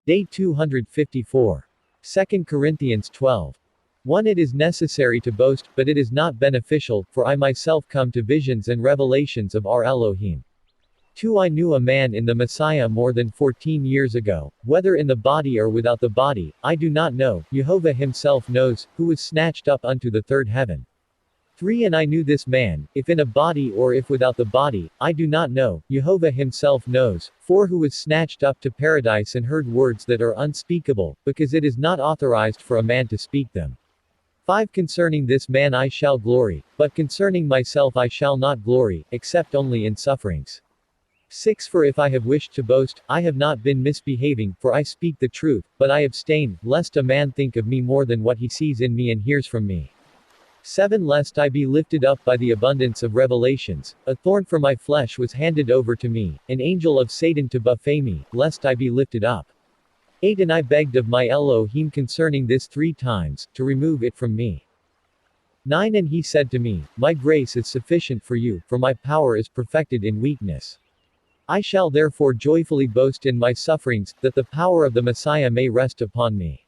Day 254. 2 Corinthians 12. 1. It is necessary to boast, but it is not beneficial, for I myself come to visions and revelations of our Elohim. 2. I knew a man in the Messiah more than 14 years ago, whether in the body or without the body, I do not know, Jehovah himself knows, who was snatched up unto the third heaven. 3. And I knew this man, if in a body or if without the body, I do not know, Jehovah himself knows, 4. Who was snatched up to paradise and heard words that are unspeakable, because it is not authorized for a man to speak them. 5. Concerning this man I shall glory, but concerning myself I shall not glory, except only in sufferings. 6. For if I have wished to boast, I have not been misbehaving, for I speak the truth, but I abstain, lest a man think of me more than what he sees in me and hears from me. 7. Lest I be lifted up by the abundance of revelations, a thorn for my flesh was handed over to me, an angel of Satan to buffet me, lest I be lifted up. 8. And I begged of my Elohim concerning this 3 times, to remove it from me. 9. And he said to me, My grace is sufficient for you, for my power is perfected in weakness. I shall therefore joyfully boast in my sufferings, that the power of the Messiah may rest upon me.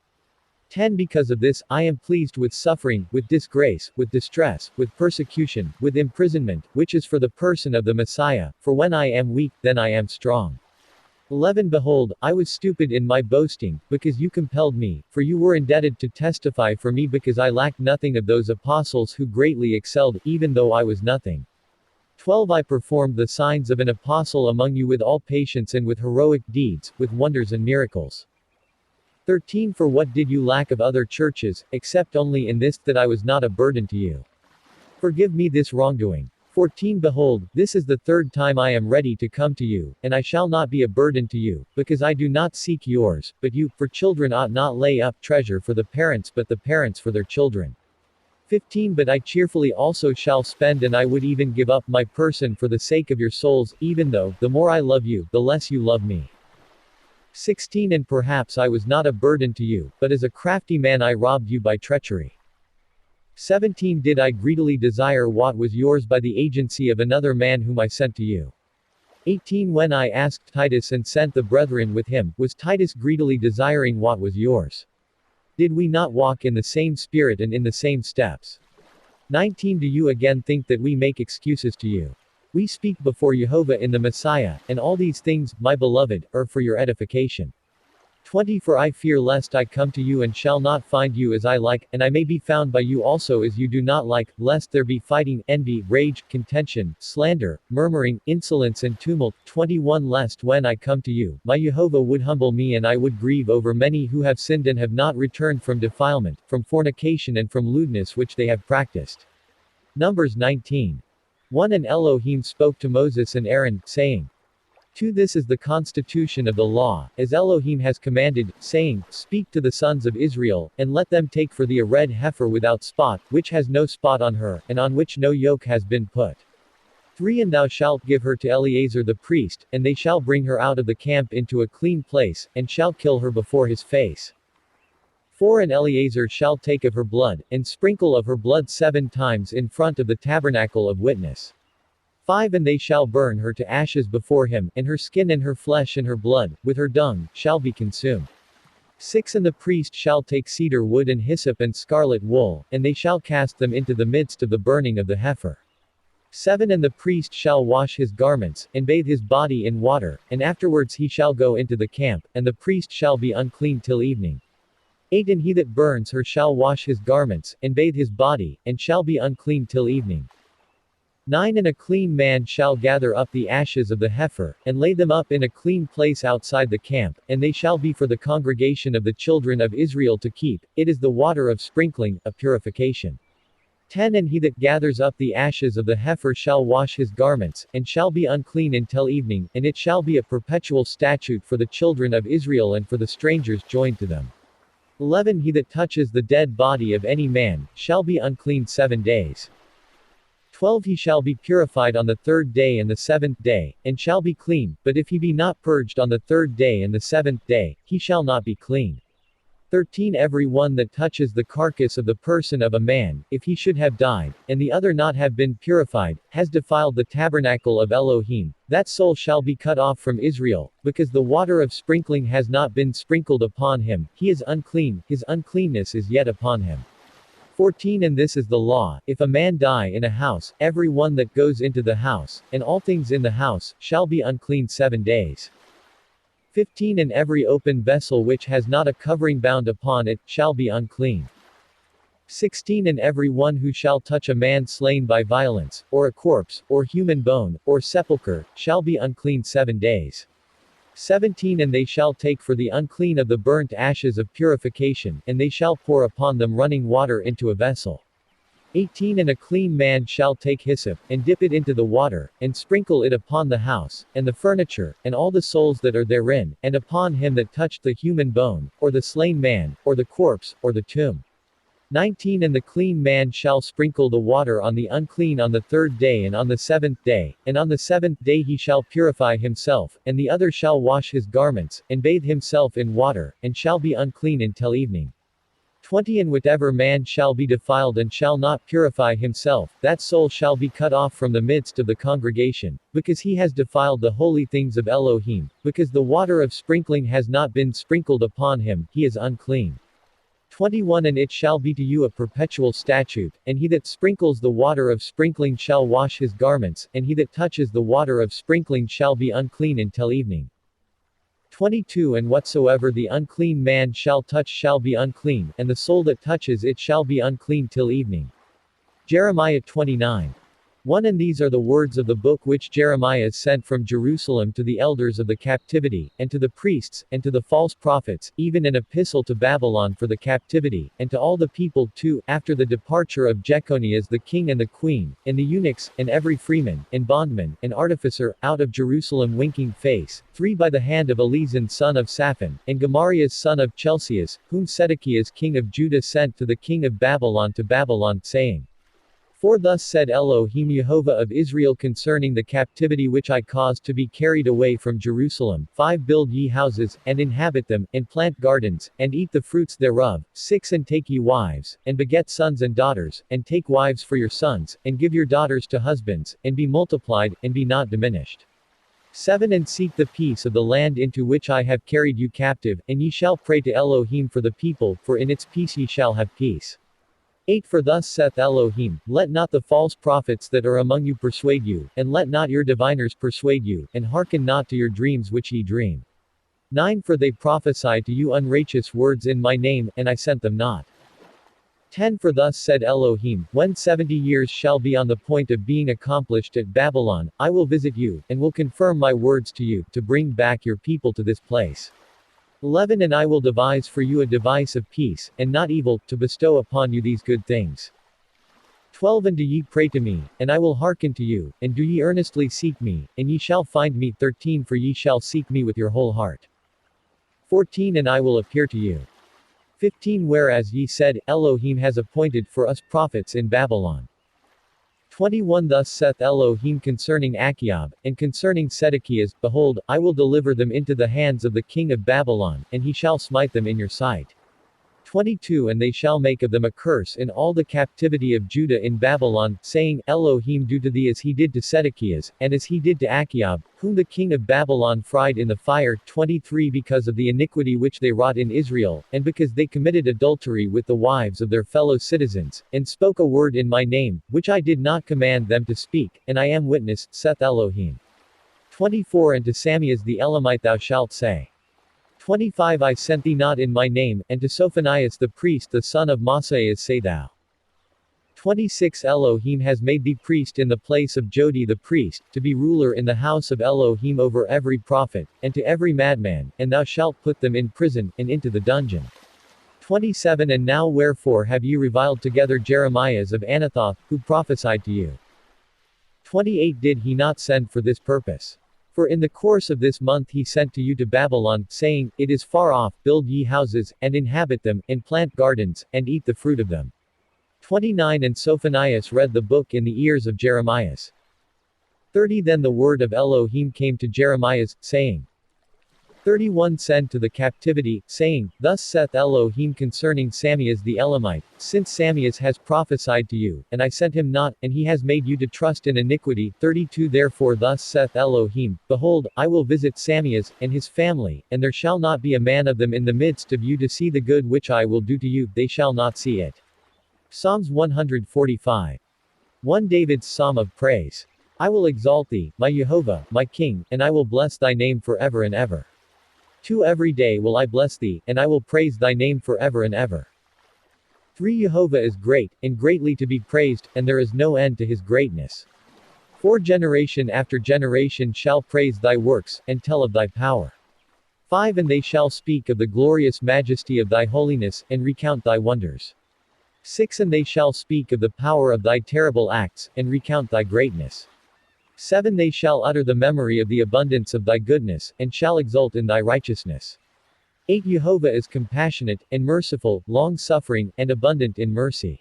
10. Because of this, I am pleased with suffering, with disgrace, with distress, with persecution, with imprisonment, which is for the person of the Messiah, for when I am weak, then I am strong. 11. Behold, I was stupid in my boasting, because you compelled me, for you were indebted to testify for me because I lacked nothing of those apostles who greatly excelled, even though I was nothing. 12. I performed the signs of an apostle among you with all patience and with heroic deeds, with wonders and miracles. 13. For what did you lack of other churches, except only in this, that I was not a burden to you? Forgive me this wrongdoing. 14. Behold, this is the 3rd time I am ready to come to you, and I shall not be a burden to you, because I do not seek yours, but you, for children ought not lay up treasure for the parents but the parents for their children. 15. But I cheerfully also shall spend, and I would even give up my person for the sake of your souls, even though, the more I love you, the less you love me. 16. And perhaps I was not a burden to you, but as a crafty man I robbed you by treachery. 17. Did I greedily desire what was yours by the agency of another man whom I sent to you? 18. When I asked Titus and sent the brethren with him, was Titus greedily desiring what was yours? Did we not walk in the same spirit and in the same steps? 19. Do you again think that we make excuses to you? We speak before Jehovah in the Messiah, and all these things, my beloved, are for your edification. 20. For I fear lest I come to you and shall not find you as I like, and I may be found by you also as you do not like, lest there be fighting, envy, rage, contention, slander, murmuring, insolence and tumult. 21. Lest when I come to you, my Jehovah would humble me and I would grieve over many who have sinned and have not returned from defilement, from fornication and from lewdness which they have practiced. Numbers 19. 1. And Elohim spoke to Moses and Aaron, saying, 2. This is the constitution of the law, as Elohim has commanded, saying, Speak to the sons of Israel, and let them take for thee a red heifer without spot, which has no spot on her, and on which no yoke has been put. 3. And thou shalt give her to Eleazar the priest, and they shall bring her out of the camp into a clean place, and shall kill her before his face. 4. And Eleazar shall take of her blood, and sprinkle of her blood 7 times in front of the tabernacle of witness. 5. And they shall burn her to ashes before him, and her skin and her flesh and her blood, with her dung, shall be consumed. 6. And the priest shall take cedar wood and hyssop and scarlet wool, and they shall cast them into the midst of the burning of the heifer. 7. And the priest shall wash his garments, and bathe his body in water, and afterwards he shall go into the camp, and the priest shall be unclean till evening. 8. And he that burns her shall wash his garments, and bathe his body, and shall be unclean till evening. 9. And a clean man shall gather up the ashes of the heifer, and lay them up in a clean place outside the camp, and they shall be for the congregation of the children of Israel to keep, it is the water of sprinkling, a purification. 10. And he that gathers up the ashes of the heifer shall wash his garments, and shall be unclean until evening, and it shall be a perpetual statute for the children of Israel and for the strangers joined to them. 11. He that touches the dead body of any man, shall be unclean 7 days. 12. He shall be purified on the 3rd day and the 7th day, and shall be clean, but if he be not purged on the 3rd day and the 7th day, he shall not be clean. 13 Every one that touches the carcass of the person of a man, if he should have died, and the other not have been purified, has defiled the tabernacle of Elohim, that soul shall be cut off from Israel, because the water of sprinkling has not been sprinkled upon him, he is unclean, his uncleanness is yet upon him. 14 And this is the law, if a man die in a house, every one that goes into the house, and all things in the house, shall be unclean 7 days. 15 And every open vessel which has not a covering bound upon it, shall be unclean. 16 And every one who shall touch a man slain by violence, or a corpse, or human bone, or sepulchre, shall be unclean 7 days. 17 And they shall take for the unclean of the burnt ashes of purification, and they shall pour upon them running water into a vessel. 18 And a clean man shall take hyssop, and dip it into the water, and sprinkle it upon the house, and the furniture, and all the souls that are therein, and upon him that touched the human bone, or the slain man, or the corpse, or the tomb. 19 And the clean man shall sprinkle the water on the unclean on the 3rd day and on the 7th day, and on the 7th day he shall purify himself, and the other shall wash his garments, and bathe himself in water, and shall be unclean until evening. 20 And whatever man shall be defiled and shall not purify himself, that soul shall be cut off from the midst of the congregation, because he has defiled the holy things of Elohim, because the water of sprinkling has not been sprinkled upon him, he is unclean. 21 And it shall be to you a perpetual statute, and he that sprinkles the water of sprinkling shall wash his garments, and he that touches the water of sprinkling shall be unclean until evening. 22 And whatsoever the unclean man shall touch shall be unclean, and the soul that touches it shall be unclean till evening. Jeremiah 29. 1 And these are the words of the book which Jeremiah sent from Jerusalem to the elders of the captivity, and to the priests, and to the false prophets, even an epistle to Babylon for the captivity, and to all the people too, after the departure of Jeconias the king and the queen, and the eunuchs, and every freeman, and bondman, and artificer, out of Jerusalem winking face, 3 By the hand of Elizan son of Shaphan, and Gemarias son of Chelcias, whom Sedekias king of Judah sent to the king of Babylon to Babylon, saying, For thus said Elohim Yehovah of Israel concerning the captivity which I caused to be carried away from Jerusalem, 5 Build ye houses, and inhabit them, and plant gardens, and eat the fruits thereof, 6 And take ye wives, and beget sons and daughters, and take wives for your sons, and give your daughters to husbands, and be multiplied, and be not diminished. 7 And seek the peace of the land into which I have carried you captive, and ye shall pray to Elohim for the people, for in its peace ye shall have peace. 8 For thus saith Elohim, let not the false prophets that are among you persuade you, and let not your diviners persuade you, and hearken not to your dreams which ye dream. 9 For they prophesy to you unrighteous words in my name, and I sent them not. 10 For thus said Elohim, when 70 years shall be on the point of being accomplished at Babylon, I will visit you, and will confirm my words to you, to bring back your people to this place. 11 And I will devise for you a device of peace, and not evil, to bestow upon you these good things. 12 And do ye pray to me, and I will hearken to you, and do ye earnestly seek me, and ye shall find me. 13 For ye shall seek me with your whole heart. 14 And I will appear to you. 15 Whereas ye said, Elohim has appointed for us prophets in Babylon. 21 Thus saith Elohim concerning Achiob, and concerning Sedekias, behold, I will deliver them into the hands of the king of Babylon, and he shall smite them in your sight. 22 And they shall make of them a curse in all the captivity of Judah in Babylon, saying, Elohim do to thee as he did to Sedekias, and as he did to Achiob, whom the king of Babylon fried in the fire. 23 Because of the iniquity which they wrought in Israel, and because they committed adultery with the wives of their fellow citizens, and spoke a word in my name, which I did not command them to speak, and I am witness, saith Elohim. 24 And to Samias the Elamite thou shalt say, 25 I sent thee not in my name, and to Sophonias the priest the son of Maaseias say thou. 26 Elohim has made thee priest in the place of Jodi the priest, to be ruler in the house of Elohim over every prophet, and to every madman, and thou shalt put them in prison, and into the dungeon. 27 And now wherefore have ye reviled together Jeremias of Anathoth, who prophesied to you? 28 Did he not send for this purpose? For in the course of this month he sent to you to Babylon, saying, It is far off, build ye houses, and inhabit them, and plant gardens, and eat the fruit of them. 29 And Sophonias read the book in the ears of Jeremias. 30 Then the word of Elohim came to Jeremias, saying, 31 Send to the captivity, saying, Thus saith Elohim concerning Samias the Elamite, since Samias has prophesied to you, and I sent him not, and he has made you to trust in iniquity. 32 Therefore thus saith Elohim, Behold, I will visit Samias, and his family, and there shall not be a man of them in the midst of you to see the good which I will do to you, they shall not see it. Psalms 145. 1 David's Psalm of Praise. I will exalt thee, my Jehovah, my King, and I will bless thy name forever and ever. 2 Every day will I bless thee, and I will praise thy name forever and ever. 3 Jehovah is great, and greatly to be praised, and there is no end to his greatness. 4 Generation after generation shall praise thy works, and tell of thy power. 5 And they shall speak of the glorious majesty of thy holiness, and recount thy wonders. 6 And they shall speak of the power of thy terrible acts, and recount thy greatness. 7 They shall utter the memory of the abundance of thy goodness, and shall exult in thy righteousness. 8 Jehovah is compassionate, and merciful, long-suffering, and abundant in mercy.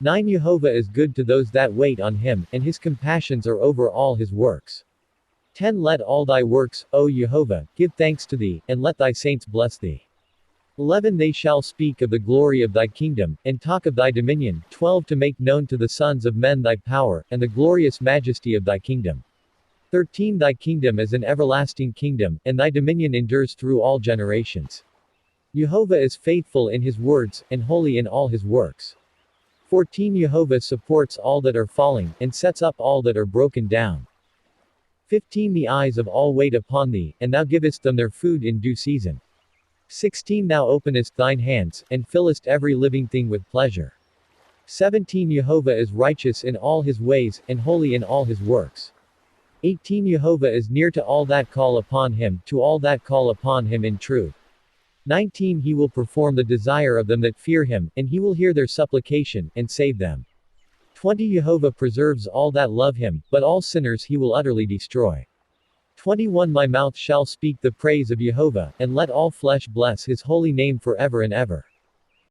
9 Jehovah is good to those that wait on him, and his compassions are over all his works. 10 Let all thy works, O Jehovah, give thanks to thee, and let thy saints bless thee. 11 They shall speak of the glory of thy kingdom, and talk of thy dominion. 12 To make known to the sons of men thy power, and the glorious majesty of thy kingdom. 13 Thy kingdom is an everlasting kingdom, and thy dominion endures through all generations. Jehovah is faithful in his words, and holy in all his works. 14 Jehovah supports all that are falling, and sets up all that are broken down. 15 The eyes of all wait upon thee, and thou givest them their food in due season. 16 Thou openest thine hands, and fillest every living thing with pleasure. 17 Jehovah is righteous in all his ways, and holy in all his works. 18 Jehovah is near to all that call upon him, to all that call upon him in truth. 19 He will perform the desire of them that fear him, and he will hear their supplication, and save them. 20 Jehovah preserves all that love him, but all sinners he will utterly destroy. 21 My mouth shall speak the praise of Jehovah, and let all flesh bless his holy name forever and ever.